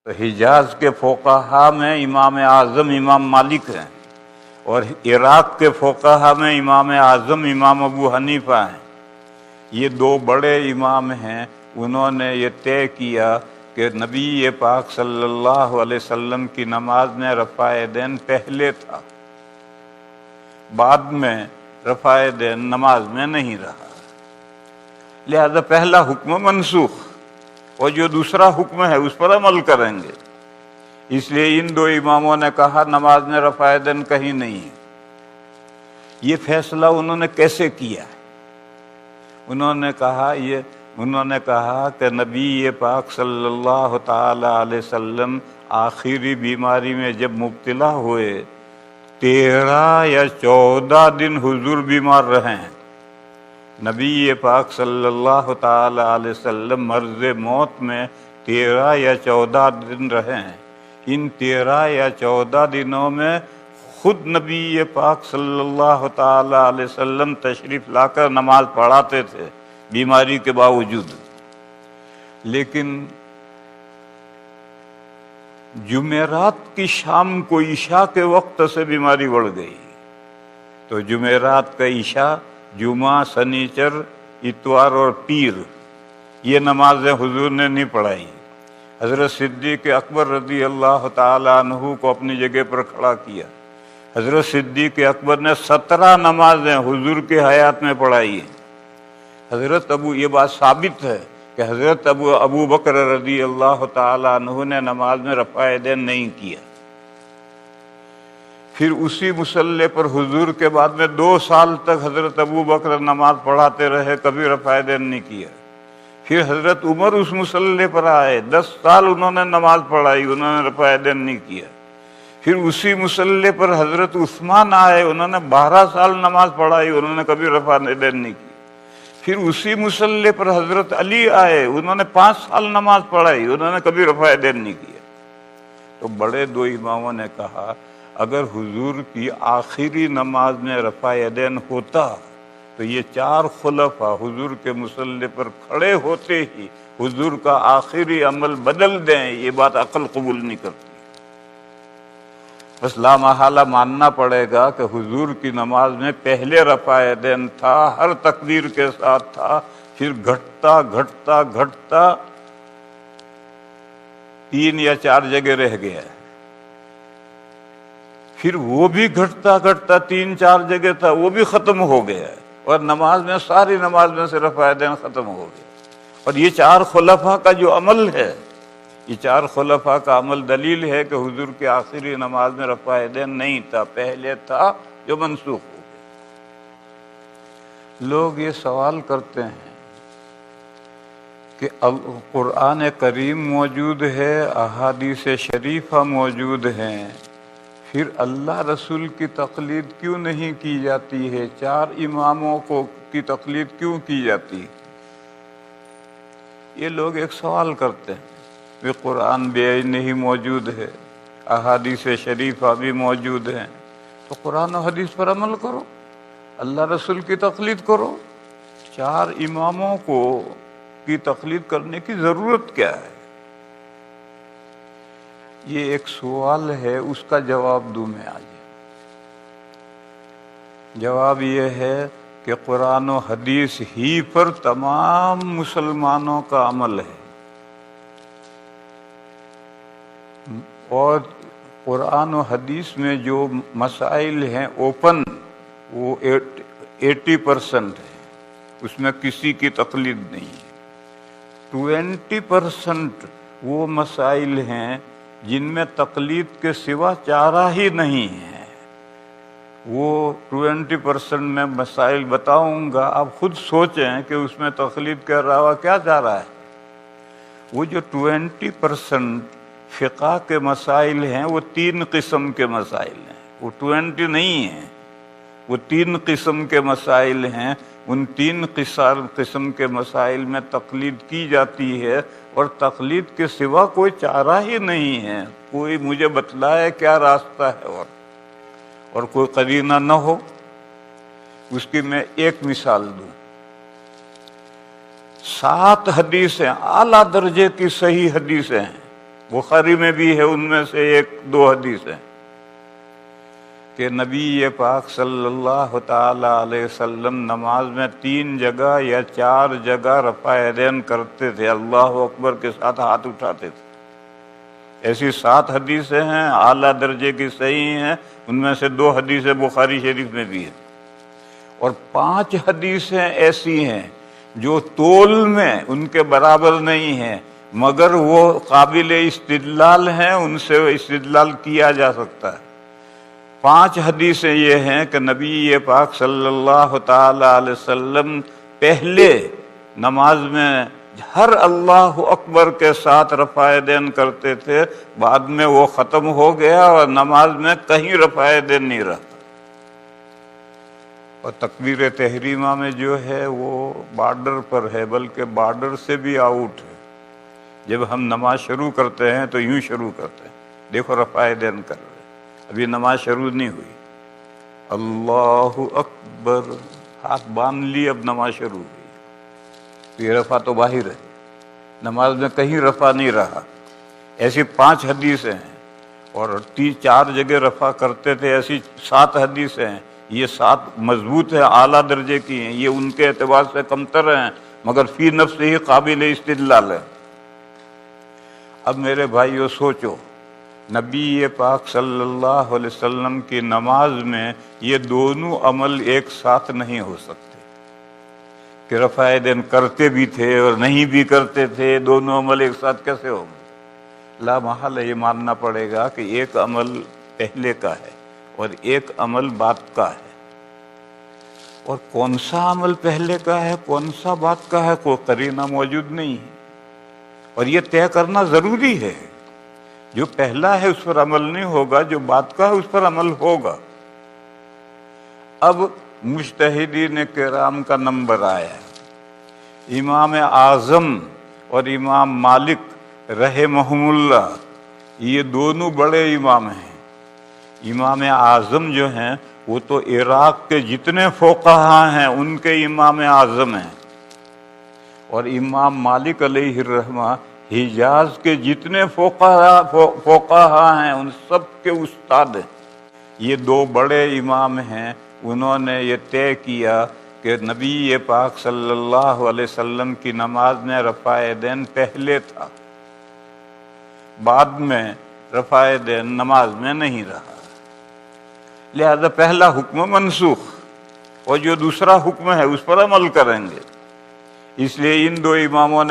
تو حجاز کے فقہا میں امام اعظم امام مالک ہیں، اور عراق کے فقہا میں امام اعظم امام ابو حنیفہ ہیں۔ یہ دو بڑے امام ہیں، انہوں نے یہ طے کیا کہ نبی پاک صلی اللہ علیہ وسلم کی نماز میں رفع یدین پہلے تھا، بعد میں رفع یدین نماز میں نہیں رہا، لہذا پہلا حکم منسوخ، اور جو دوسرا حکم ہے اس پر عمل کریں گے۔ اس لیے ان دو اماموں نے کہا نماز میں رفع یدین کہیں نہیں ہے۔ یہ فیصلہ انہوں نے کیسے کیا؟ انہوں نے کہا کہ نبی پاک صلی اللہ تعالی علیہ وسلم آخری بیماری میں جب مبتلا ہوئے 13 یا 14 دن حضور بیمار رہے ہیں۔ نبی پاک صلی اللہ تعالی علیہ وسلم مرض موت میں 13 یا 14 دن رہے ہیں۔ ان 13 یا 14 دنوں میں خود نبی پاک صلی اللہ تعالی علیہ وسلم تشریف لا کر نماز پڑھاتے تھے بیماری کے باوجود، لیکن جمعرات کی شام کو عشاء کے وقت سے بیماری بڑھ گئی، تو جمعرات کا عشاء جمعہ، سنیچر، اتوار اور پیر یہ نمازیں حضور نے نہیں پڑھائی۔ حضرت صدیق اکبر رضی اللہ تعالی عنہ کو اپنی جگہ پر کھڑا کیا۔ حضرت صدیق اکبر نے 17 نمازیں حضور کے حیات میں پڑھائی ہیں۔ یہ بات ثابت ہے کہ حضرت ابو بکر رضی اللہ تعالی عنہ نے نماز میں رفع یدین نہیں کیا۔ پھر اسی مصلی پر حضور کے بعد میں 2 سال تک حضرت ابو بکر نماز پڑھاتے رہے، کبھی رفع یدین نہیں کیا۔ پھر حضرت عمر اس مصلی پر آئے، 10 سال انہوں نے نماز پڑھائی، انہوں نے رفع یدین نہیں کیا۔ پھر اسی مصلی پر حضرت عثمان آئے، انہوں نے 12 سال نماز پڑھائی، انہوں نے کبھی رفع یدین نہیں کی۔ پھر اسی مصلی پر حضرت علی آئے، انہوں نے 5 سال نماز پڑھائی، انہوں نے کبھی رفع یدین نہیں کیا۔ تو بڑے دو اماموں نے کہا اگر حضور کی آخری نماز میں رفع یدین ہوتا تو یہ 4 خلفاء حضور کے مصلی پر کھڑے ہوتے ہی حضور کا آخری عمل بدل دیں، یہ بات عقل قبول نہیں کرتی۔ بس لا محالہ ماننا پڑے گا کہ حضور کی نماز میں پہلے رفع یدین تھا، ہر تکبیر کے ساتھ تھا، پھر گھٹتا گھٹتا گھٹتا 3 یا 4 جگہ رہ گیا، پھر وہ بھی گھٹتا گھٹتا 3-4 جگہ تھا، وہ بھی ختم ہو گیا، اور نماز میں ساری نماز میں سے رفع یدین ختم ہو گیا۔ اور یہ 4 خلفاء کا جو عمل ہے، یہ 4 خلفاء کا عمل دلیل ہے کہ حضور کی آخری نماز میں رفع یدین نہیں تھا، پہلے تھا جو منسوخ ہو گیا۔ لوگ یہ سوال کرتے ہیں کہ قرآن کریم موجود ہے، احادیث شریفہ موجود ہیں، پھر اللہ رسول کی تقلید کیوں نہیں کی جاتی ہے؟ 4 اماموں کی تقلید کیوں کی جاتی ہے؟ یہ لوگ ایک سوال کرتے ہیں کہ قرآن بعین ہی موجود ہے، احادیث شریفہ بھی موجود ہیں، تو قرآن و حدیث پر عمل کرو، اللہ رسول کی تقلید کرو۔ 4 اماموں کی تقلید کرنے کی ضرورت کیا ہے؟ یہ ایک سوال ہے، اس کا جواب دوں میں آج۔ جواب یہ ہے کہ قرآن و حدیث ہی پر تمام مسلمانوں کا عمل ہے، اور قرآن و حدیث میں جو مسائل ہیں اوپن، وہ 80% ہے، اس میں کسی کی تقلید نہیں ہے۔ 20% وہ مسائل ہیں جن میں تقلید کے سوا چارہ ہی نہیں ہے۔ وہ 20% میں مسائل بتاؤں گا، آپ خود سوچیں کہ اس میں تقلید کے علاوہ کیا چاہ رہا ہے۔ وہ جو 20% فقہ کے مسائل ہیں، وہ 3 قسم کے مسائل ہیں، وہ 20 نہیں ہیں، وہ 3 قسم کے مسائل ہیں۔ ان 3 قسم کے مسائل میں تقلید کی جاتی ہے، اور تقلید کے سوا کوئی چارہ ہی نہیں ہے۔ کوئی مجھے بتلائے کیا راستہ ہے اور کوئی قرینہ نہ ہو۔ اس کی میں ایک مثال دوں۔ 7 حدیثیں اعلیٰ درجے کی صحیح حدیثیں ہیں، بخاری میں بھی ہے، ان میں سے ایک دو حدیث ہیں کہ نبی پاک صلی اللہ تعالی علیہ وسلم نماز میں 3 جگہ یا 4 جگہ رفع یدین کرتے تھے، اللہ اکبر کے ساتھ ہاتھ اٹھاتے تھے۔ ایسی 7 حدیثیں ہیں، اعلیٰ درجے کی صحیح ہیں، ان میں سے 2 حدیثیں بخاری شریف میں بھی ہیں، اور 5 حدیثیں ایسی ہیں جو طول میں ان کے برابر نہیں ہیں، مگر وہ قابل استدلال ہیں، ان سے استدلال کیا جا سکتا ہے۔ 5 حدیثیں یہ ہیں کہ نبی پاک صلی اللہ تعالی علیہ وسلم پہلے نماز میں ہر اللہ اکبر کے ساتھ رفع یدین کرتے تھے، بعد میں وہ ختم ہو گیا اور نماز میں کہیں رفع یدین نہیں رہا۔ اور تکبیر تحریمہ میں جو ہے وہ بارڈر پر ہے، بلکہ بارڈر سے بھی آؤٹ ہے۔ جب ہم نماز شروع کرتے ہیں تو یوں شروع کرتے ہیں، دیکھو رفع یدین کر رہے، ابھی نماز شروع نہیں ہوئی، اللہ اکبر، ہاتھ باندھ لی، اب نماز شروع ہوئی، تو یہ رفع تو باہر ہے، نماز میں کہیں رفع نہیں رہا۔ ایسی 5 حدیثیں ہیں، اور 4 جگہ رفع کرتے تھے، ایسی 7 حدیثیں ہیں۔ یہ 7 مضبوط ہیں، اعلیٰ درجے کی ہیں، یہ ان کے اعتبار سے کمتر ہیں، مگر فی نفس ہی قابل استدلال ہے۔ اب میرے بھائیو سوچو، نبی پاک صلی اللہ علیہ وسلم کی نماز میں یہ دونوں عمل ایک ساتھ نہیں ہو سکتے کہ رفع یدین کرتے بھی تھے اور نہیں بھی کرتے تھے، دونوں عمل ایک ساتھ کیسے ہوں گے؟ لا محالہ یہ ماننا پڑے گا کہ ایک عمل پہلے کا ہے اور ایک عمل بعد کا ہے، اور کون سا عمل پہلے کا ہے کون سا بعد کا ہے کوئی قرینہ موجود نہیں ہے، اور یہ طے کرنا ضروری ہے۔ جو پہلا ہے اس پر عمل نہیں ہوگا، جو بعد کا ہے اس پر عمل ہوگا۔ اب مجتہدین کرام کا نمبر آیا ہے۔ امام اعظم اور امام مالک رحمہم اللہ، یہ دونوں بڑے امام ہیں۔ امام اعظم جو ہیں وہ تو عراق کے جتنے فقہا ہیں ان کے امام اعظم ہیں، اور امام مالک علیہ الرحمہ حجاز کے جتنے فقہا ہیں ان سب کے استاد ہیں۔ یہ 2 بڑے امام ہیں، انہوں نے یہ طے کیا کہ نبی پاک صلی اللہ علیہ وسلم کی نماز میں رفع یدین پہلے تھا، بعد میں رفع یدین نماز میں نہیں رہا، لہذا پہلا حکم منسوخ، اور جو دوسرا حکم ہے اس پر عمل کریں گے۔ اس لیے ان 2 اماموں نے